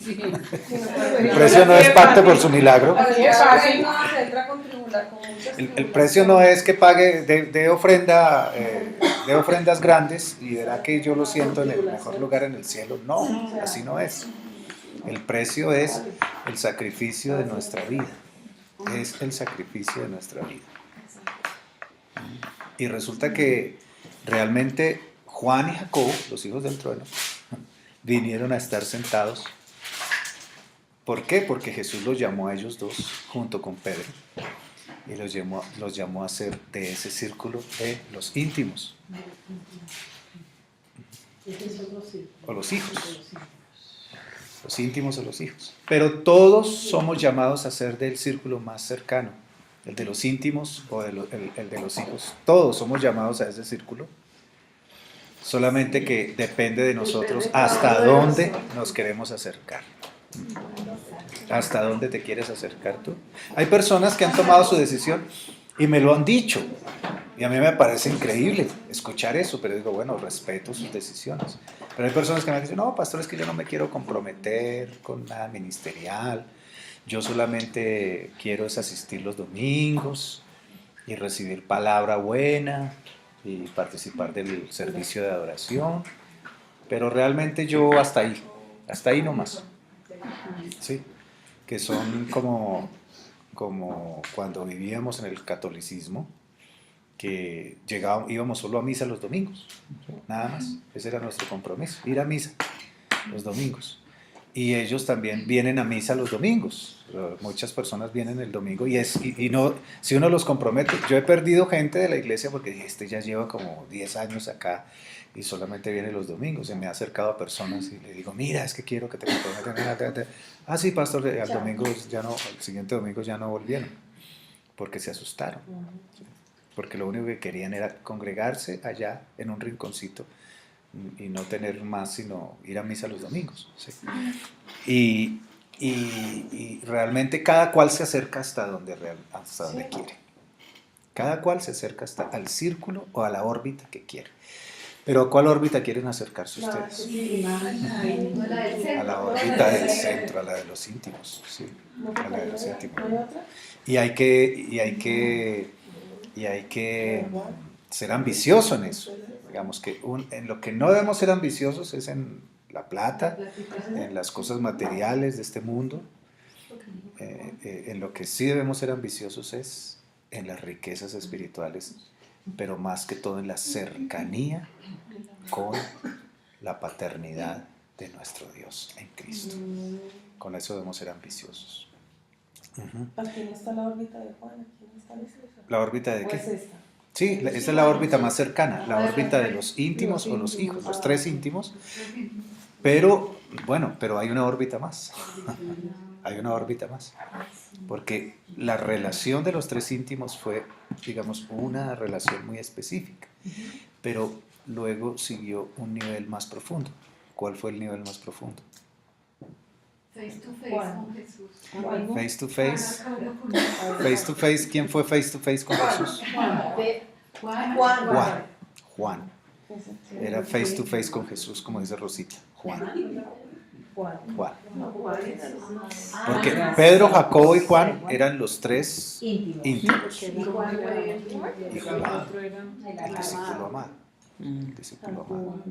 El precio no es pacte por su milagro. Así es fácil. No se entra con tribular, con muchas El precio no es que pague de ofrenda, de ofrendas grandes y verá que yo lo siento en el mejor lugar en el cielo. No, así no es. El precio es el sacrificio de nuestra vida. Es el sacrificio de nuestra vida. Y resulta que realmente Juan y Jacobo, los hijos del trueno, vinieron a estar sentados. ¿Por qué? Porque Jesús los llamó a ellos dos junto con Pedro y los llamó a ser de ese círculo de los íntimos o los hijos, los íntimos o los hijos. Pero todos somos llamados a ser del círculo más cercano, el de los íntimos o el de los hijos. Todos somos llamados a ese círculo, solamente que depende de nosotros hasta dónde nos queremos acercar. ¿Hasta dónde te quieres acercar tú? Hay personas que han tomado su decisión y me lo han dicho. Y a mí me parece increíble escuchar eso, pero digo, bueno, respeto sus decisiones. Pero hay personas que me dicen, no, pastor, es que yo no me quiero comprometer con nada ministerial. Yo solamente quiero es asistir los domingos y recibir palabra buena y participar del servicio de adoración. Pero realmente yo hasta ahí nomás. ¿Sí? Que son como cuando vivíamos en el catolicismo, que íbamos solo a misa los domingos, ¿sí? Nada más, ese era nuestro compromiso, ir a misa los domingos. Y ellos también vienen a misa los domingos, muchas personas vienen el domingo y no, si uno los compromete, yo he perdido gente de la iglesia porque dije, este ya lleva como 10 años acá y solamente viene los domingos. Se me ha acercado a personas y le digo, mira, es que quiero que te comprometas. Ah, sí, pastor, al siguiente domingo ya no volvieron, porque se asustaron. ¿Sí? Porque lo único que querían era congregarse allá en un rinconcito y no tener más sino ir a misa los domingos. ¿Sí? Y realmente cada cual se acerca hasta donde quiere. Cada cual se acerca al círculo o a la órbita que quiere. Pero ¿a cuál órbita quieren acercarse ustedes? A la órbita del centro, a la de los íntimos. Sí, a la de los íntimos. Y hay que ser ambicioso en eso. Digamos que en lo que no debemos ser ambiciosos es en la plata, en las cosas materiales de este mundo. En lo que sí debemos ser ambiciosos es en las riquezas espirituales, pero más que todo en la cercanía con la paternidad de nuestro Dios en Cristo. Con eso debemos ser ambiciosos. ¿Aquí no está la órbita de Juan? ¿Aquí no está esa? ¿La órbita de ¿O qué? es esta? Sí, esa es la órbita más cercana, la órbita de los íntimos o los hijos, los tres íntimos. Pero, bueno, pero hay una órbita más. Hay una órbita más. Porque la relación de los tres íntimos fue, digamos, una relación muy específica. Pero luego siguió un nivel más profundo. ¿Cuál fue el nivel más profundo? Face to face con Jesús. Face to face. Face to face. ¿Quién fue face to face con Jesús? Juan. Era face to face con Jesús, como dice Rosita. Juan. Porque Pedro, Jacobo y Juan eran los tres íntimos. Y Juan, el discípulo amado. El discípulo amado.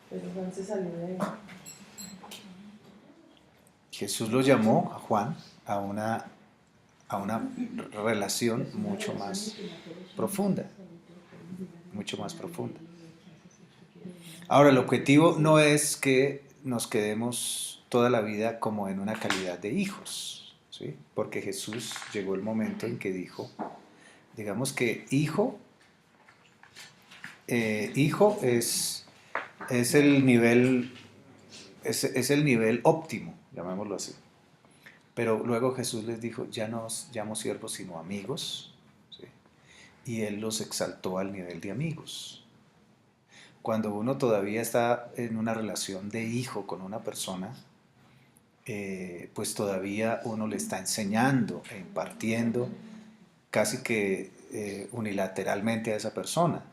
Pero Juan se salió de ahí. Jesús lo llamó a Juan a una relación mucho más profunda. Mucho más profunda. Ahora, el objetivo no es que nos quedemos toda la vida como en una calidad de hijos, ¿sí? Porque Jesús llegó el momento en que dijo, digamos que hijo es el nivel óptimo, llamémoslo así. Pero luego Jesús les dijo, ya no os llamo siervos sino amigos, ¿sí? Y Él los exaltó al nivel de amigos. cuando uno todavía está en una relación de hijo con una persona, pues todavía uno le está enseñando e impartiendo casi que unilateralmente a esa persona.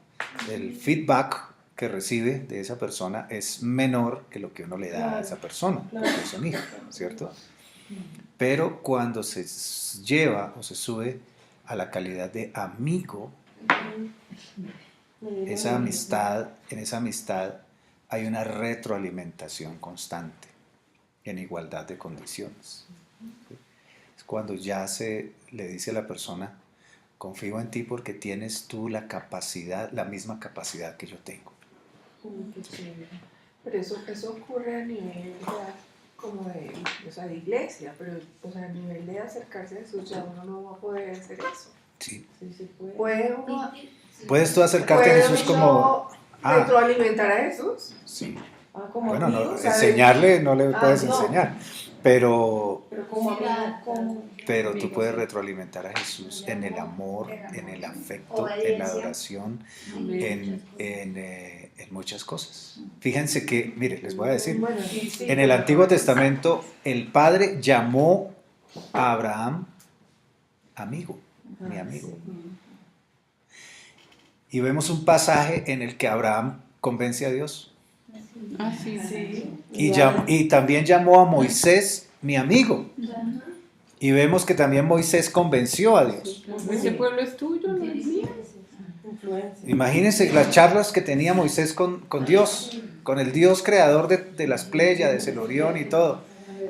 El feedback que recibe de esa persona es menor que lo que uno le da a esa persona, porque es un hijo, ¿cierto? Pero cuando se lleva o se sube a la calidad de amigo, en esa amistad hay una retroalimentación constante en igualdad de condiciones. Es cuando ya se le dice a la persona, confío en ti porque tienes tú la capacidad, la misma capacidad que yo tengo. Qué chévere. Pero eso ocurre a nivel ya como de, o sea, de iglesia, pero o sea, a nivel de acercarse a Jesús ya uno no va a poder hacer eso. Sí. Sí, sí puede. ¿Puede uno, ¿Puedes tú acercarte a Jesús como... retroalimentar a Jesús? Sí. Como Bueno, amigo, no, ¿sabes? enseñarle no le puedes no. enseñar, pero Pero como amigo, como... Pero tú puedes retroalimentar a Jesús en el amor, en el afecto, en la adoración, en muchas cosas. Fíjense que, mire, les voy a decir, Bueno, sí, sí. en el Antiguo Testamento el Padre llamó a Abraham amigo, mi amigo. Y vemos un pasaje en el que Abraham convence a Dios. Sí. Y también llamó a Moisés mi amigo. Y vemos que también Moisés convenció a Dios. Ese pueblo es tuyo, no es mío. Influencia. Imagínense las charlas que tenía Moisés con Dios, con el Dios creador de las Pléyades, el Orión y todo.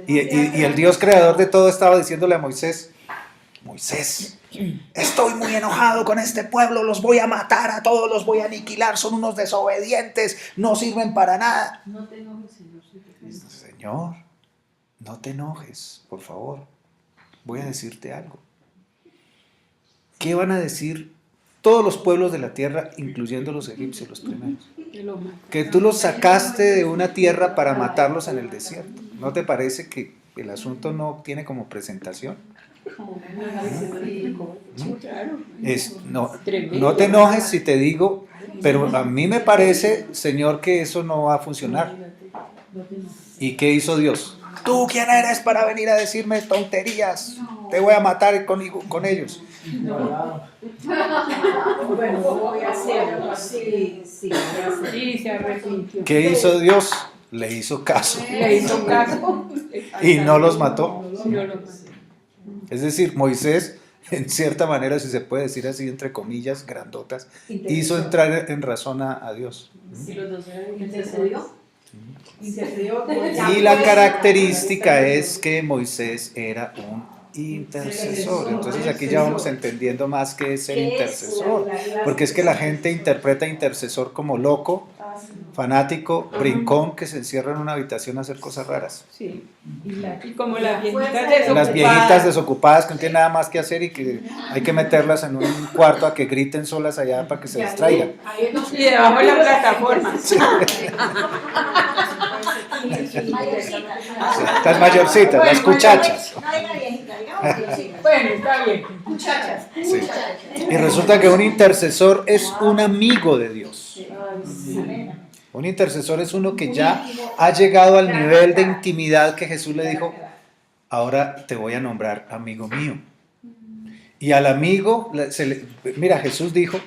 Y el Dios creador de todo estaba diciéndole a Moisés, Moisés, estoy muy enojado con este pueblo, los voy a matar a todos, los voy a aniquilar, son unos desobedientes, no sirven para nada. No te enojes, Señor. Señor, no te enojes, por favor. Voy a decirte algo. ¿Qué van a decir todos los pueblos de la tierra, incluyendo los egipcios, los primeros? Que tú los sacaste de una tierra para matarlos en el desierto. ¿No te parece que el asunto no tiene como presentación? No te enojes si te digo, pero a mí me parece, Señor, que eso no va a funcionar. ¿Y qué hizo Dios? ¿Tú quién eres para venir a decirme tonterías? Te voy a matar con ellos. Bueno, voy a hacerlo. Sí, se arrepintió. ¿Qué hizo Dios? Le hizo caso. Le hizo caso. Y no los mató. No lo mató. Es decir, Moisés, en cierta manera, si se puede decir así, entre comillas, grandotas, hizo entrar en razón a Dios. Sí, los dos eran ¿Intercedió? Y la característica es que Moisés era un intercesor. Entonces aquí ya vamos entendiendo más qué es el intercesor. Porque es que la gente interpreta intercesor como loco, fanático, brincón, que se encierra en una habitación a hacer cosas raras. Sí. Y como las viejitas desocupadas. Las viejitas desocupadas que no tienen nada más que hacer y que hay que meterlas en un cuarto a que griten solas allá para que se distraigan. Y debajo de la plataforma. Las mayorcitas, las cuchachas. Bueno, está bien. Sí. Y resulta que un intercesor es un amigo de Dios. Un intercesor es uno que ya ha llegado al nivel de intimidad que Jesús le dijo, ahora te voy a nombrar amigo mío. Y al amigo, mira, Jesús dijo,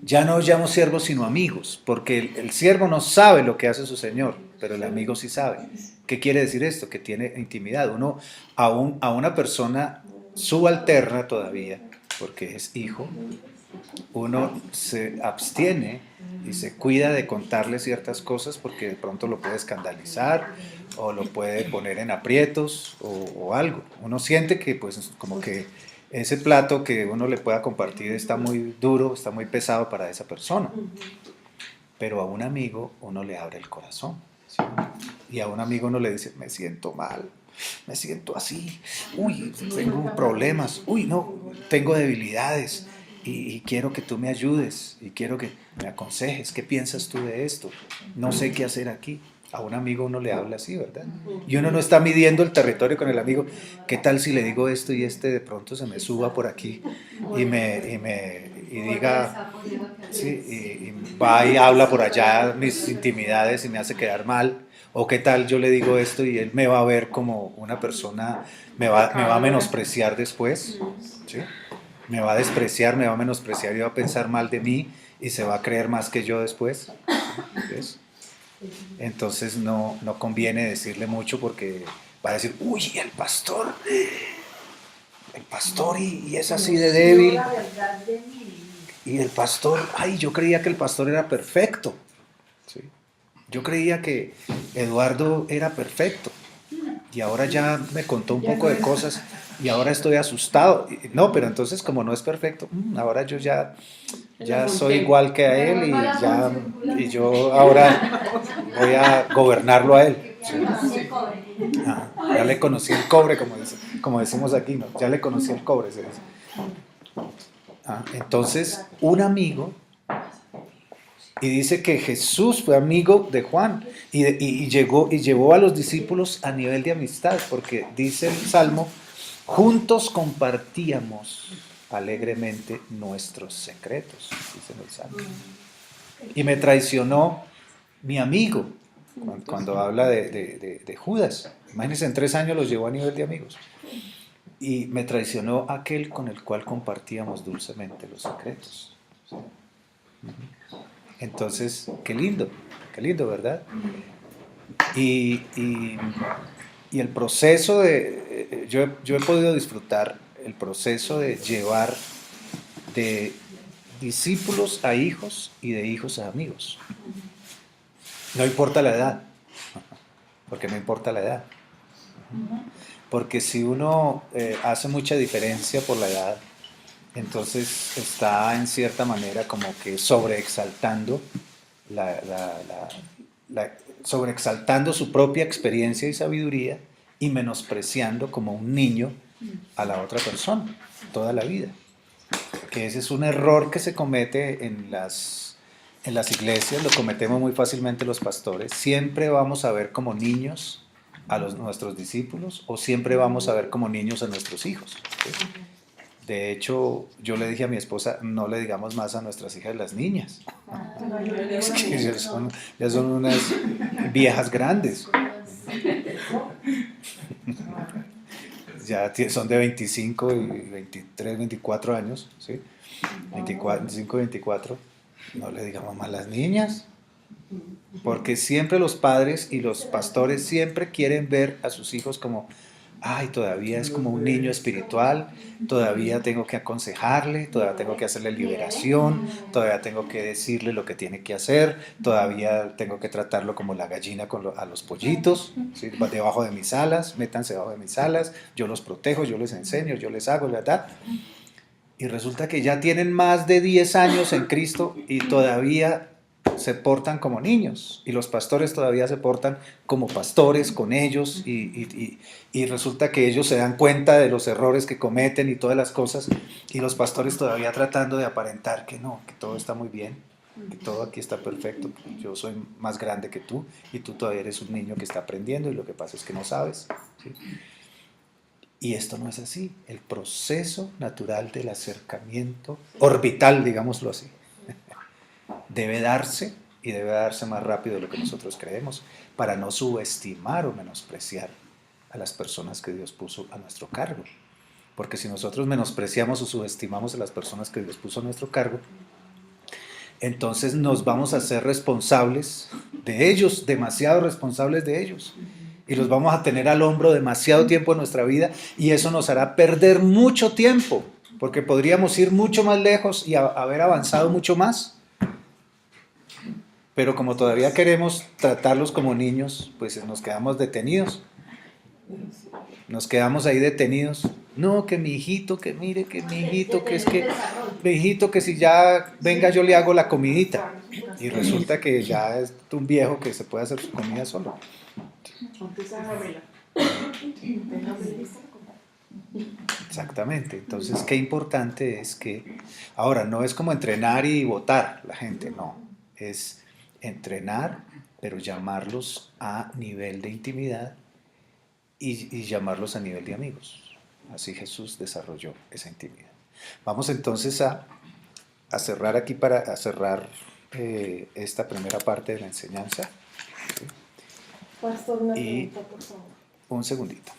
ya no os llamo siervos sino amigos, porque el siervo no sabe lo que hace su señor, pero el amigo sí sabe. ¿Qué quiere decir esto? Que tiene intimidad. Uno a una persona subalterna todavía, porque es hijo, uno se abstiene y se cuida de contarle ciertas cosas porque de pronto lo puede escandalizar o lo puede poner en aprietos o algo. Uno siente que pues como que ese plato que uno le pueda compartir está muy duro, está muy pesado para esa persona. Pero a un amigo uno le abre el corazón, ¿sí? Y a un amigo uno le dice, me siento mal, me siento así, uy, tengo problemas, uy, no, tengo debilidades y quiero que tú me ayudes y quiero que me aconsejes, ¿qué piensas tú de esto? No sé qué hacer aquí. A un amigo uno le habla así, ¿verdad? Y uno no está midiendo el territorio con el amigo. ¿Qué tal si le digo esto y de pronto se me suba por aquí y y diga, sí, y va y habla por allá mis intimidades y me hace quedar mal, o qué tal yo le digo esto y él me va a ver como una persona, me va a menospreciar después, ¿sí? Me va a despreciar, me va a menospreciar y va a pensar mal de mí y se va a creer más que yo después, ¿ves? Entonces no conviene decirle mucho porque va a decir, uy, el pastor y es así de débil. Y el pastor, ay, yo creía que el pastor era perfecto. ¿Sí? Yo creía que Eduardo era perfecto. Y ahora ya me contó un poco de cosas y ahora estoy asustado. No, pero entonces como no es perfecto, ahora yo ya soy igual que a él y yo ahora voy a gobernarlo a él. ¿Sí? Ya le conocí el cobre, como decimos aquí, ¿no? Ya le conocí el cobre, se dice. Entonces, un amigo, y dice que Jesús fue amigo de Juan y llevó a los discípulos a nivel de amistad, porque dice el Salmo, juntos compartíamos alegremente nuestros secretos, dice el Salmo. Y me traicionó mi amigo, cuando habla de Judas. Imagínense, en 3 años los llevó a nivel de amigos. Y me traicionó aquel con el cual compartíamos dulcemente los secretos. ¿Sí? Entonces, qué lindo, ¿verdad? Y el proceso yo he podido disfrutar el proceso de llevar de discípulos a hijos y de hijos a amigos. No importa la edad, porque no importa la edad. Porque si uno hace mucha diferencia por la edad, entonces está en cierta manera como que sobreexaltando sobreexaltando su propia experiencia y sabiduría y menospreciando como un niño a la otra persona toda la vida. Que ese es un error que se comete en las iglesias, lo cometemos muy fácilmente los pastores. Siempre vamos a ver como niños a nuestros discípulos o siempre vamos a ver como niños a nuestros hijos. ¿Sí? De hecho, yo le dije a mi esposa, no le digamos más a nuestras hijas las niñas. Es que ya son unas viejas grandes. Ya son de 25 y 23, 24 años, ¿sí? 25, 24. No le digamos más las niñas. Porque siempre los padres y los pastores siempre quieren ver a sus hijos como, ay, todavía es como un niño espiritual, todavía tengo que aconsejarle, todavía tengo que hacerle liberación, todavía tengo que decirle lo que tiene que hacer, todavía tengo que tratarlo como la gallina a los pollitos, ¿sí? Debajo de mis alas, métanse debajo de mis alas, yo los protejo, yo les enseño, yo les hago, ¿verdad? Y resulta que ya tienen más de 10 años en Cristo y todavía se portan como niños y los pastores todavía se portan como pastores con ellos y resulta que ellos se dan cuenta de los errores que cometen y todas las cosas y los pastores todavía tratando de aparentar que no, que todo está muy bien, que todo aquí está perfecto, que yo soy más grande que tú y tú todavía eres un niño que está aprendiendo y lo que pasa es que no sabes, ¿sí? Y esto no es así, el proceso natural del acercamiento orbital, digámoslo así, debe darse y debe darse más rápido de lo que nosotros creemos para no subestimar o menospreciar a las personas que Dios puso a nuestro cargo. Porque si nosotros menospreciamos o subestimamos a las personas que Dios puso a nuestro cargo, entonces nos vamos a hacer responsables de ellos, demasiado responsables de ellos. Y los vamos a tener al hombro demasiado tiempo en nuestra vida y eso nos hará perder mucho tiempo, porque podríamos ir mucho más lejos y haber avanzado mucho más. Pero como todavía queremos tratarlos como niños, pues nos quedamos detenidos. Nos quedamos ahí detenidos. No, que mi hijito, que mire, que mi hijito, que es que mi hijito, que si ya venga yo le hago la comidita. Y resulta que ya es un viejo que se puede hacer su comida solo. Exactamente. Entonces, qué importante es que, ahora, no es como entrenar y votar la gente, no. Es entrenar, pero llamarlos a nivel de intimidad y llamarlos a nivel de amigos. Así Jesús desarrolló esa intimidad. Vamos entonces a a cerrar aquí para cerrar esta primera parte de la enseñanza. Pastor, una Y- pregunta, por favor. Un segundito.